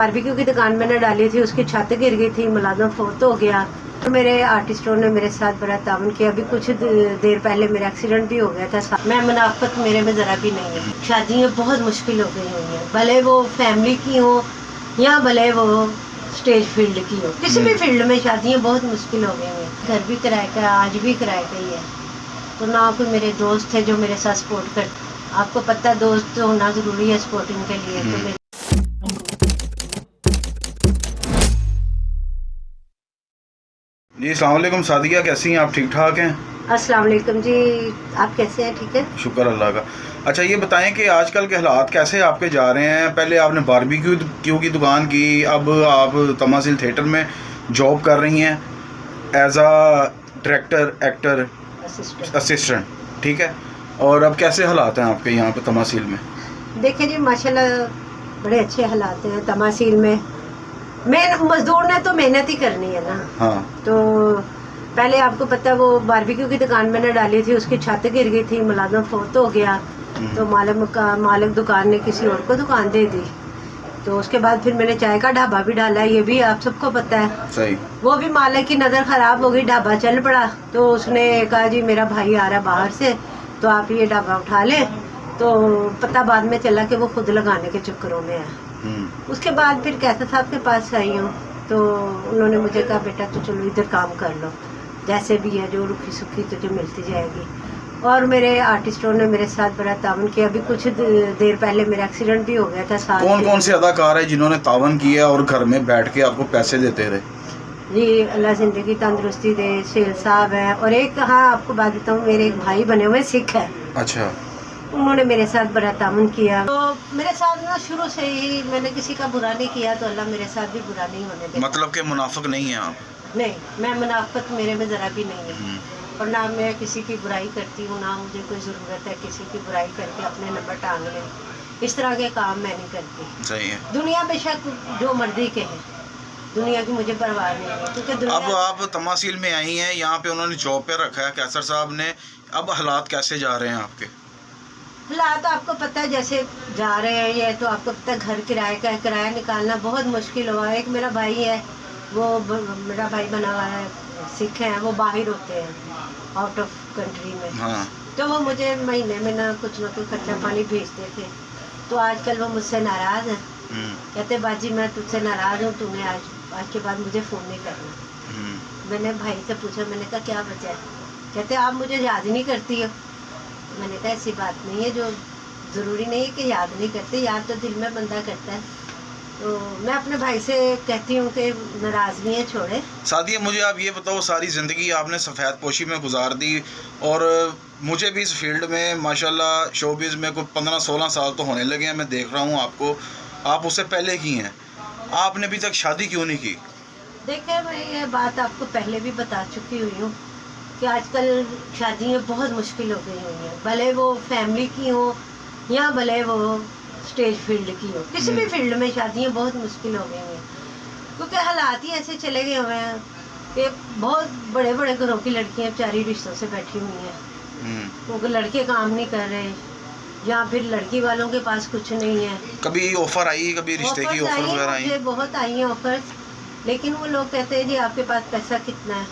Barbecue की दुकान मैंने डाली थी, उसकी छत गिर गई थी, मुलाजम फोत हो गया। तो मेरे आर्टिस्टों ने मेरे साथ बड़ा ताउन किया। अभी कुछ देर पहले मेरा एक्सीडेंट भी हो गया था। मैं मुनाफत मेरे में ज़रा भी नहीं है। शादियाँ बहुत मुश्किल हो गई हुई हैं, भले वो फैमिली की हो या भले वो स्टेज फील्ड की हो, किसी भी फील्ड में शादियाँ बहुत मुश्किल हो गई हैं। घर भी किराए का, आज भी किराए का ही है। तो ना कोई मेरे दोस्त थे जो मेरे साथ सपोर्ट करते। आपको पता है दोस्त होना ज़रूरी है सपोर्टिंग के लिए। तो मेरे जी अस्सलाम वालेकुम सादिया, कैसी हैं आप? ठीक ठाक हैं? अस्सलाम वालेकुम जी, आप कैसे हैं? ठीक है, शुक्र अल्लाह का। अच्छा ये बताएं कि आजकल के हालात कैसे आपके जा रहे हैं? पहले आपने बारबेक्यू की दुकान की, अब आप तमासिल थिएटर में जॉब कर रही हैं as a director actor assistant, ठीक है। और अब कैसे हालात हैं आपके यहाँ पे तमासिल में? देखिए जी माशाल्लाह बड़े अच्छे हालात हैं तमासील में। मजदूर ने तो मेहनत ही करनी है ना। हाँ। तो पहले आपको पता है वो बारबेक्यू की दुकान मैंने डाली थी, उसकी छत गिर गई थी, मुलाजम फोत हो गया। तो मालिक दुकान ने किसी और को दुकान दे दी। तो उसके बाद फिर मैंने चाय का ढाबा भी डाला, ये भी आप सबको पता है। सही। वो भी मालिक की नज़र ख़राब हो गई, ढाबा चल पड़ा। तो उसने कहा जी मेरा भाई आ रहा है बाहर से, तो आप ये ढाबा उठा लें। तो पता बाद में चला कि वो खुद लगाने के चक्करों में है। उसके बाद फिर कैसे साहब के पास आई हूँ, तो उन्होंने मुझे कहा बेटा तो चलो इधर काम कर लो, जैसे भी है जो रुखी सुखी तुझे मिलती जाएगी। और मेरे आर्टिस्टों ने मेरे साथ बड़ा ताउन किया। अभी कुछ देर पहले मेरा एक्सीडेंट भी हो गया था। कौन कौन से अदाकार है जिन्होंने तावन किया और घर में बैठ के आपको पैसे देते रहे? जी अल्लाह ज़िंदगी तंदुरुस्ती दे। शेल साहब है, और एक हाँ आपको बात बताऊँ, मेरे एक भाई बने हुए सिख है। अच्छा। उन्होंने मेरे साथ बड़ा ताउन किया। तो मेरे साथ ना शुरू से ही मैंने किसी का बुरा नहीं किया, तो अल्लाह मेरे साथ भी बुरा नहीं होने देगा। मतलब कि मुनाफिक नहीं है आप? नहीं, मैं मुनाफत मेरे में ज़रा भी नहीं है। और ना मैं किसी की बुराई करती हूँ, ना मुझे कोई ज़रूरत है किसी की बुराई करके अपने नंबर टांग लें। इस तरह के काम मैं नहीं करती। सही है। दुनिया बेशक जो मर्जी के है, दुनिया की मुझे परवाह नहीं है, क्योंकि अब आप तमासील में आई हैं, यहाँ पे उन्होंने जॉब पे रखा है कैसर साहब ने। अब हालात कैसे जा रहे हैं आपके? हालात आपको पता है जैसे जा रहे हैं। ये तो आपको पता है घर किराए का है, किराया निकालना बहुत मुश्किल हुआ है। एक मेरा भाई है, वो मेरा भाई बना हुआ है, सिख है, वो बाहर होते हैं आउट ऑफ कंट्री में। हाँ। तो वो मुझे महीने में ना कुछ खर्चा पानी भेजते थे। तो आजकल वो मुझसे नाराज़ है, कहते बाजी मैं तुझसे नाराज़ हूँ, तूने आज के बाद मुझे फ़ोन नहीं करना। मैंने भाई से पूछा, मैंने कहा क्या वजह है? कहते आप मुझे याद नहीं करती हो। मैंने कहा ऐसी बात नहीं है, जो ज़रूरी नहीं है कि याद नहीं करते, याद तो दिल में बंदा करता है। तो मैं अपने भाई से कहती हूँ कि नाराज़गियाँ छोड़े। सादिया मुझे आप ये बताओ, सारी ज़िंदगी आपने सफ़ेद पोशी में गुजार दी, और मुझे भी इस फील्ड में माशाल्लाह शोबिज़ में कोई 15-16 साल तो होने लगे हैं। मैं देख रहा हूँ आपको, आप उससे पहले की हैं। आपने अभी तक शादी क्यों नहीं की? देखिए मैं ये बात आपको पहले भी बता चुकी हुई हूँ कि आजकल शादियाँ बहुत मुश्किल हो गई हुई हैं, भले वो फैमिली की हो या भले वो स्टेज फील्ड की हो, किसी भी फील्ड में शादियाँ बहुत मुश्किल हो गई हैं। क्योंकि हालात ही ऐसे चले गए हुए हैं कि बहुत बड़े बड़े घरों की लड़कियाँ बेचारी रिश्तों से बैठी हुई हैं, क्योंकि लड़के काम नहीं कर रहे या फिर लड़की वालों के पास कुछ नहीं है। कभी ऑफ़र आई, कभी रिश्ते की ऑफ़र वगैरह आई? मुझे बहुत आई हैं ऑफर्स, लेकिन वो लोग कहते हैं जी आपके पास पैसा कितना है,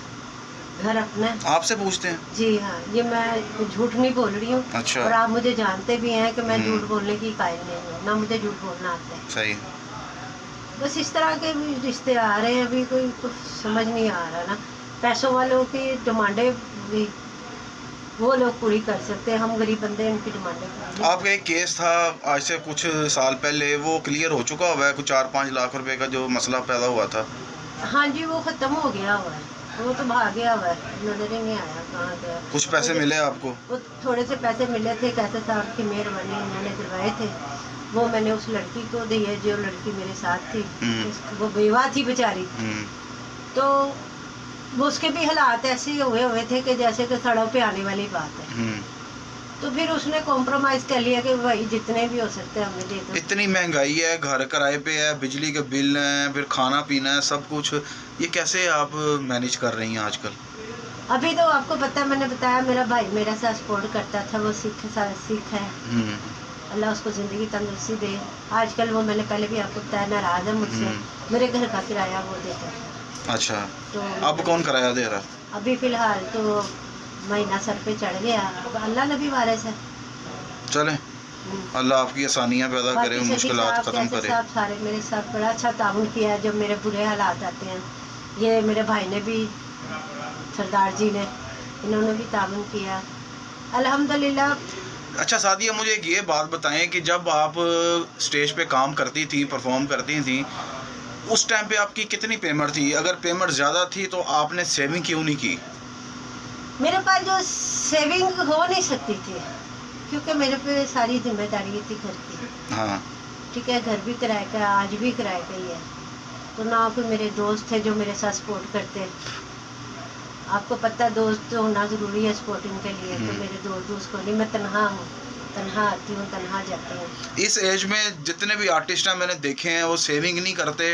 घर अपना है। आपसे पूछते हैं? जी हाँ, ये मैं झूठ नहीं बोल रही हूँ। अच्छा। और आप मुझे जानते भी हैं कि मैं झूठ बोलने की कायल नहीं हूँ, ना मुझे झूठ बोलना आता है। सही। बस इस तरह के भी रिश्ते आ रहे हैं, अभी कोई कुछ समझ नहीं आ रहा ना। पैसों वालों की डिमांडें भी वो लोग पूरी कर सकते हैं, हम गरीब बंदे उनकी डिमांडें। आपका एक केस था आज से कुछ साल पहले, वो क्लियर हो चुका हुआ है? कुछ 4-5 लाख रुपए का जो मसला पैदा हुआ था। हाँ जी, वो ख़त्म हो गया हुआ है, वो तो भाग गया हुआ है, नजर ही नहीं आया कहाँ गया। कुछ पैसे मिले आपको? वो थोड़े से पैसे मिले थे, कैसे साहब की मेहरबानी उन्होंने दिलवाए थे। वो मैंने उस लड़की को दी है जो लड़की मेरे साथ थी, वो बेवा थी बेचारी। तो वो उसके भी हालात ऐसे हुए थे कि जैसे कि सड़क पे आने वाली बात है। तो फिर उसने कॉम्प्रोमाइज़ कर लिया कि भाई जितने भी हो सकते हैं हमें दे दो। इतनी महंगाई है, घर किराए पे है, बिजली के बिल हैं, फिर खाना पीना है, सब कुछ, ये कैसे आप मैनेज कर रही हैं आजकल? अभी तो आपको पता है, मैंने बताया मेरा भाई मेरा साथ सपोर्ट करता था, वो सिख है। अल्लाह उसको ज़िंदगी तंदुरुस्ती दे। आजकल वो, मैंने पहले भी आपको बताया, नाराज़ है मुझसे। मेरे घर का किराया वो देता है। अच्छा, तो अब कौन किराया दे रहा? अभी फ़िलहाल तो महीना सर पे चढ़ गया। अब अल्लाह नबी वारिस है। चलें, अल्लाह आपकी आसानियाँ पैदा करे, बाकी मुश्किलात साहब, ख़त्म कैसे करे। साहब सारे मेरे साथ बड़ा अच्छा ताउन किया है। जब मेरे बुरे हालात आते हैं, ये मेरे भाई ने भी, सरदार जी ने, इन्होंने भी ताउन किया अल्हम्दुलिल्लाह। अच्छा सादिया, मुझे एक ये बात बताएं कि जब आप स्टेज पे काम करती थी, परफॉर्म करती थी, उस टाइम पे आपकी कितनी पेमेंट थी? अगर पेमेंट ज़्यादा थी तो आपने सेविंग क्यों नहीं की? मेरे पास जो सेविंग हो नहीं सकती थी, क्योंकि मेरे पे सारी जिम्मेदारी थी घर की। हाँ, ठीक है, घर भी किराए का, आज भी किराए का ही है। तो ना कोई मेरे दोस्त थे जो मेरे साथ सपोर्ट करते। आपको पता है, दोस्त होना ज़रूरी है सपोर्टिंग के लिए। तो मेरे दोस्त को नहीं, मैं तन्हा हूँ, तन्हा आती हूँ, तन्हा जाती हूँ। इस एज में जितने भी आर्टिस्ट हैं मैंने देखे हैं, वो सेविंग नहीं करते।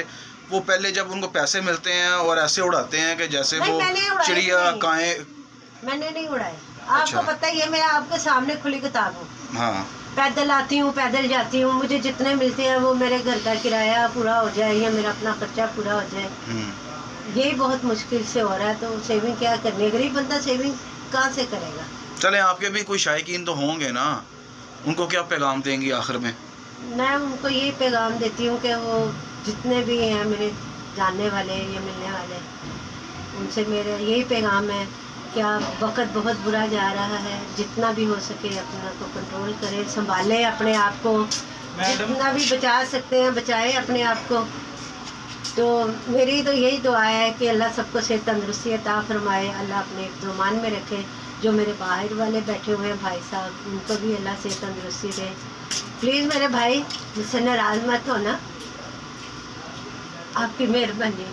वो पहले जब उनको पैसे मिलते हैं और ऐसे उड़ाते हैं कि जैसे नहीं, वो मैंने उड़ाए चिड़िया नहीं। काएँ। मैंने नहीं उड़ाए। अच्छा। आपको पता ही है, मैं आपके सामने खुली किताब हूँ। हाँ, पैदल आती हूँ, पैदल जाती हूँ। मुझे जितने मिलते हैं वो मेरे घर का किराया पूरा हो जाए या मेरा अपना खर्चा पूरा हो जाए, यही बहुत मुश्किल से हो रहा है। तो सेविंग क्या करनी है? गरीब बंदा सेविंग कहाँ से करेगा? चलें, आपके भी कोई शायकीन तो होंगे ना, उनको क्या पैगाम देंगी आखिर में? मैं उनको यही पैगाम देती हूँ कि वो जितने भी हैं मेरे जानने वाले या मिलने वाले, उनसे मेरा यही पैगाम है कि आप, वक्त बहुत बुरा जा रहा है, जितना भी हो सके अपना को कंट्रोल करें, संभालें अपने आप को, जितना भी बचा सकते हैं बचाएं अपने आप को। तो मेरी तो यही दुआ है कि अल्लाह सबको सेहत तंदुरुस्ती अता फरमाए, अल्लाह अपने दुमान में रखे। जो मेरे बाहर वाले बैठे हुए हैं भाई साहब, उनको भी अल्लाह सेहत तंदुरुस्ती दे। प्लीज़ मेरे भाई, मुझसे नाराज़ मत होना, आपकी मेहरबानी।